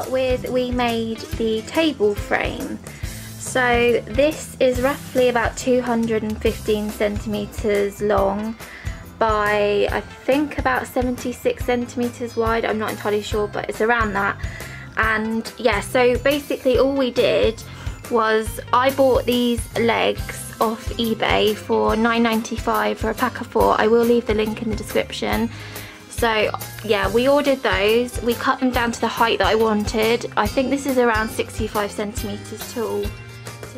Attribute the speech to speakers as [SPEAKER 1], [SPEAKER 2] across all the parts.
[SPEAKER 1] start with, we made the table frame. So this is roughly about 215 centimeters long by I think about 76 centimeters wide. I'm not entirely sure, but it's around that. And yeah, so basically all we did was I bought these legs off eBay for $9.95 for a pack of 4. I will leave the link in the description. So yeah, we ordered those. We cut them down to the height that I wanted. I think this is around 65 centimeters tall.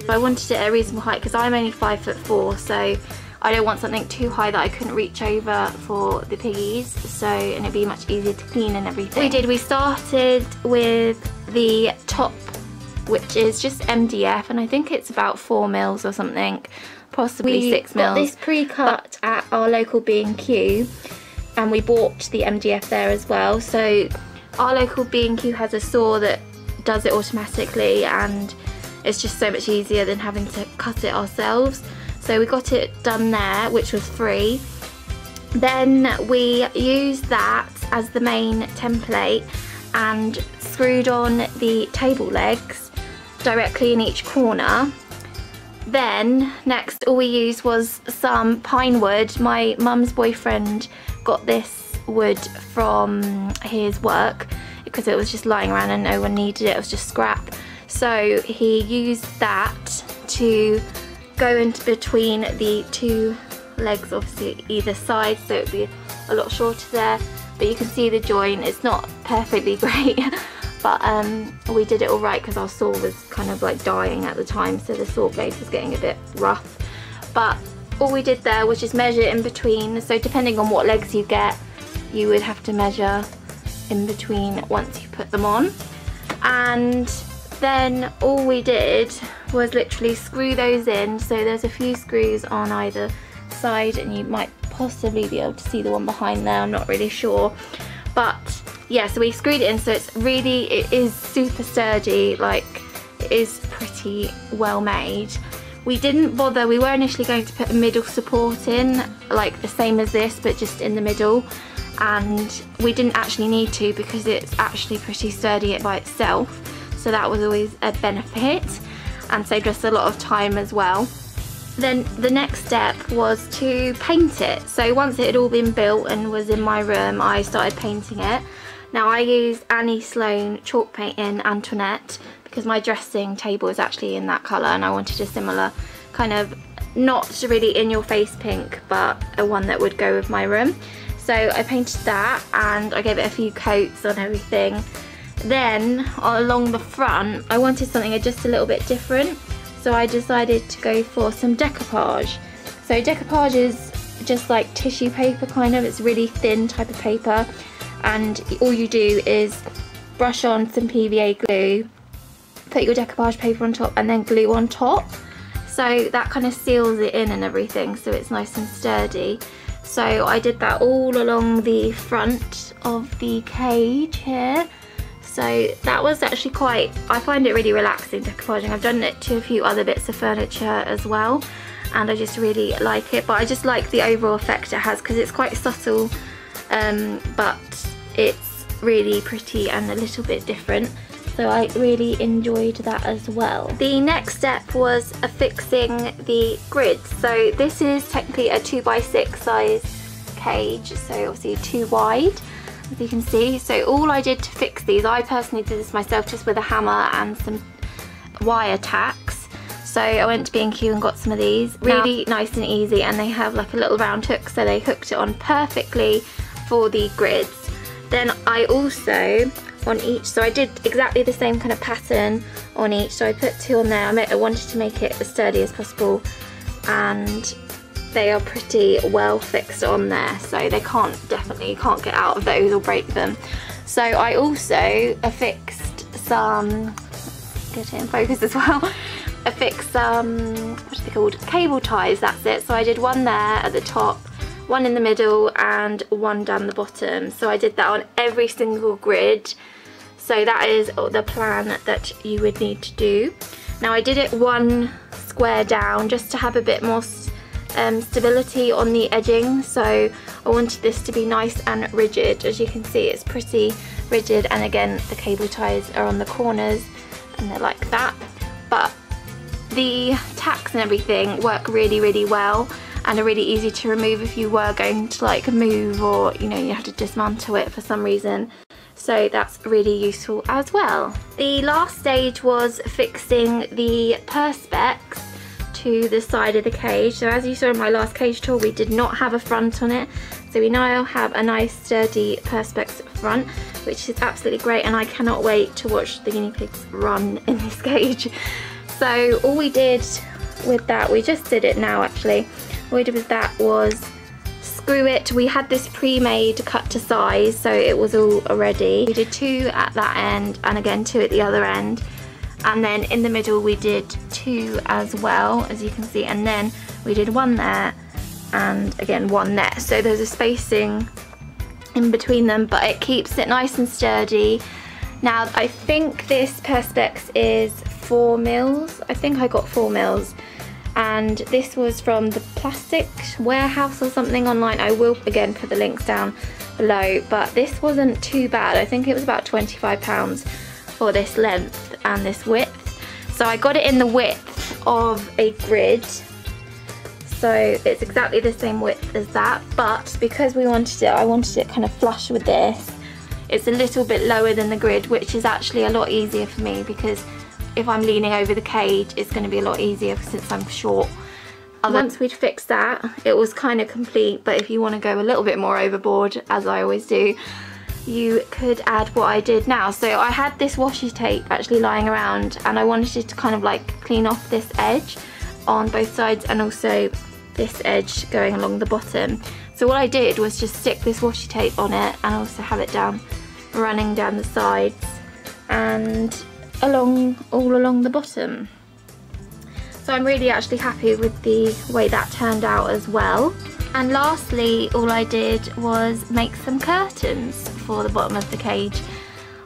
[SPEAKER 1] So I wanted it at a reasonable height because I'm only 5'4", so I don't want something too high that I couldn't reach over for the piggies, so, and it'd be much easier to clean and everything. We started with the top, which is just MDF, and I think it's about 4 mils or something, possibly 6 mils. We got this pre-cut at our local B&Q, and we bought the MDF there as well. So our local B&Q has a saw that does it automatically, and it's just so much easier than having to cut it ourselves. So we got it done there, which was free. Then we used that as the main template and screwed on the table legs directly in each corner. Then next all we used was some pine wood. My mum's boyfriend got this wood from his work because it was just lying around and no one needed it, it was just scrap. So he used that to go into between the 2 legs, obviously either side, so it would be a lot shorter there, but you can see the joint. It's not perfectly great, but we did it all right because our saw was kind of like dying at the time, so the saw blade was getting a bit rough. But all we did there was just measure in between, so depending on what legs you get, you would have to measure in between once you put them on. And then all we did was literally screw those in. So there's a few screws on either side, and you might possibly be able to see the one behind there, I'm not really sure. But yeah, so we screwed it in, so it is super sturdy, like it is pretty well made. We didn't bother, we were initially going to put a middle support in, like the same as this, but just in the middle, and we didn't actually need to because it's actually pretty sturdy by itself. So that was always a benefit and saved us a lot of time as well. Then the next step was to paint it. So once it had all been built and was in my room, I started painting it. Now I used Annie Sloan chalk paint in Antoinette because my dressing table is actually in that colour, and I wanted a similar kind of, not really in your face pink, but a one that would go with my room. So I painted that and I gave it a few coats on everything. Then along the front I wanted something just a little bit different, so I decided to go for some decoupage. So decoupage is just like tissue paper kind of, it's really thin type of paper, and all you do is brush on some PVA glue, put your decoupage paper on top and then glue on top, so that kind of seals it in and everything, so it's nice and sturdy. So I did that all along the front of the cage here. So that was actually quite, I find it really relaxing decoupaging. I've done it to a few other bits of furniture as well, and I just really like it. But I just like the overall effect it has because it's quite subtle, but it's really pretty and a little bit different. So I really enjoyed that as well. The next step was affixing the grids. So this is technically a 2x6 size cage, so obviously 2 wide, as you can see. So all I did to fix these, I personally did this myself just with a hammer and some wire tacks. So I went to B&Q and got some of these. Really nice and easy, and they have like a little round hook, so they hooked it on perfectly for the grids. Then I also, on each, so I did exactly the same kind of pattern on each, so I put 2 on there. I wanted to make it as sturdy as possible, and they are pretty well fixed on there, so they definitely can't get out of those or break them. So I also affixed some, get it in focus as well, affixed some, what are they called, cable ties, that's it. So I did one there at the top, one in the middle and one down the bottom. So I did that on every single grid. So that is the plan that you would need to do. Now I did it one square down just to have a bit more stability on the edging. So I wanted this to be nice and rigid. As you can see, it's pretty rigid, and again the cable ties are on the corners and they're like that, but the tacks and everything work really well and are really easy to remove if you were going to like move, or you know, you have to dismantle it for some reason. So that's really useful as well. The last stage was fixing the perspex to the side of the cage. So as you saw in my last cage tour, we did not have a front on it. So we now have a nice sturdy perspex front, which is absolutely great, and I cannot wait to watch the guinea pigs run in this cage. So all we did with that, we just did it now actually, all we did with that was screw it. We had this pre-made cut to size, so it was all ready. We did 2 at that end and again 2 at the other end, and then in the middle we did 2 as well, as you can see, and then we did 1 there and again 1 there. So there's a spacing in between them, but it keeps it nice and sturdy. Now I think this perspex is 4 mils. I think I got 4 mils. And this was from the Plastic Warehouse or something online. I will again put the links down below, but this wasn't too bad. I think it was about £25 for this length and this width. So I got it in the width of a grid, so it's exactly the same width as that, but because we wanted it, I wanted it kind of flush with this, it's a little bit lower than the grid, which is actually a lot easier for me, because if I'm leaning over the cage, it's going to be a lot easier since I'm short. Once we'd fixed that, it was kind of complete, but if you want to go a little bit more overboard, as I always do, you could add what I did now. So I had this washi tape actually lying around, and I wanted to kind of like clean off this edge on both sides and also this edge going along the bottom. So what I did was just stick this washi tape on it and also have it running down the sides and all along the bottom. So I'm really actually happy with the way that turned out as well. And lastly, all I did was make some curtains for the bottom of the cage.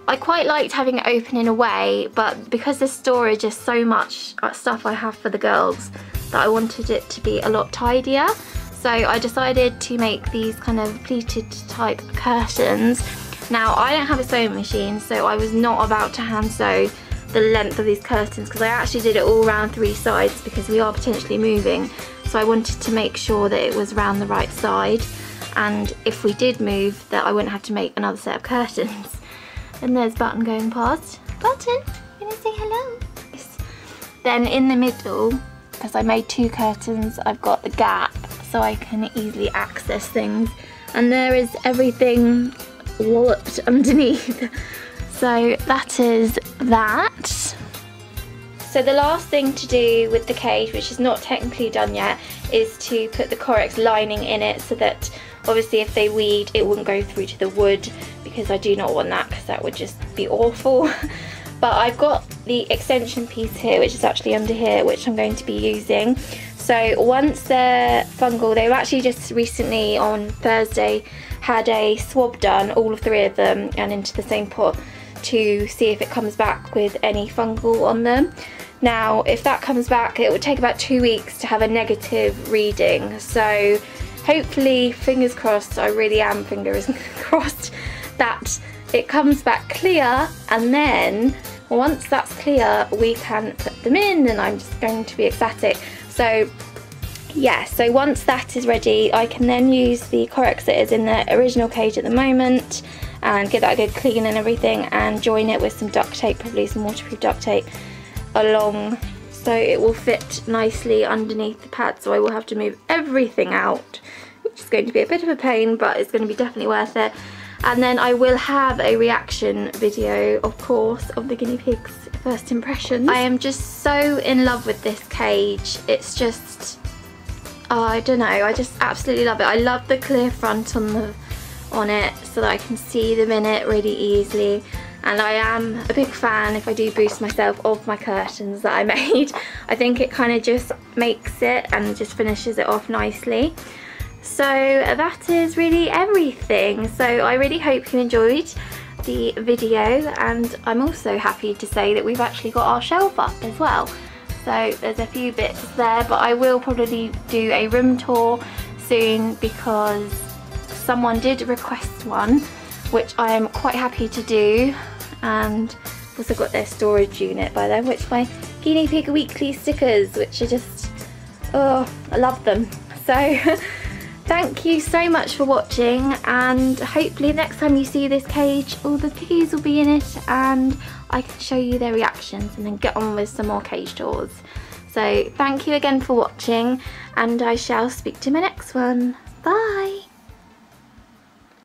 [SPEAKER 1] I quite liked having it open in a way, but because there's storage is so much stuff I have for the girls that I wanted it to be a lot tidier. So I decided to make these kind of pleated type curtains. Now I don't have a sewing machine, so I was not about to hand sew the length of these curtains, because I actually did it all around 3 sides because we are potentially moving, so I wanted to make sure that it was round the right side, and if we did move, that I wouldn't have to make another set of curtains. And there's Button going past. Button, you wanna say hello? Then in the middle, because I made 2 curtains, I've got the gap so I can easily access things, and there is everything walloped underneath. So that is that. So the last thing to do with the cage, which is not technically done yet, is to put the Corex lining in it so that obviously if they weed it wouldn't go through to the wood, because I do not want that, because that would just be awful. But I've got the extension piece here, which is actually under here, which I'm going to be using. So once they're fungal, they've actually just recently on Thursday had a swab done, all 3 of them, and into the same pot, to see if it comes back with any fungal on them. Now if that comes back, it would take about 2 weeks to have a negative reading, so hopefully, fingers crossed, I really am fingers crossed, that it comes back clear, and then once that's clear we can put them in, and I'm just going to be ecstatic. So yeah, so once that is ready, I can then use the Corex that is in the original cage at the moment and give that a good clean and everything, and join it with some duct tape, probably some waterproof duct tape along, so it will fit nicely underneath the pad. So I will have to move everything out, which is going to be a bit of a pain, but it's going to be definitely worth it. And then I will have a reaction video, of course, of the guinea pigs' first impressions. I am just so in love with this cage. It's just, oh, I don't know, I just absolutely love it. I love the clear front on it so that I can see them in it really easily. And I am a big fan, if I do boost myself, of my curtains that I made. I think it kind of just makes it and just finishes it off nicely. So that is really everything. So I really hope you enjoyed the video, and I'm also happy to say that we've actually got our shelf up as well. So there's a few bits there, but I will probably do a room tour soon because someone did request one. which I am quite happy to do. And also got their storage unit by them, which my Guinea Pig Weekly stickers, which are just, oh, I love them. So thank you so much for watching, and hopefully next time you see this cage all the piggies will be in it and I can show you their reactions and then get on with some more cage tours. So thank you again for watching, and I shall speak to you in my next one. Bye!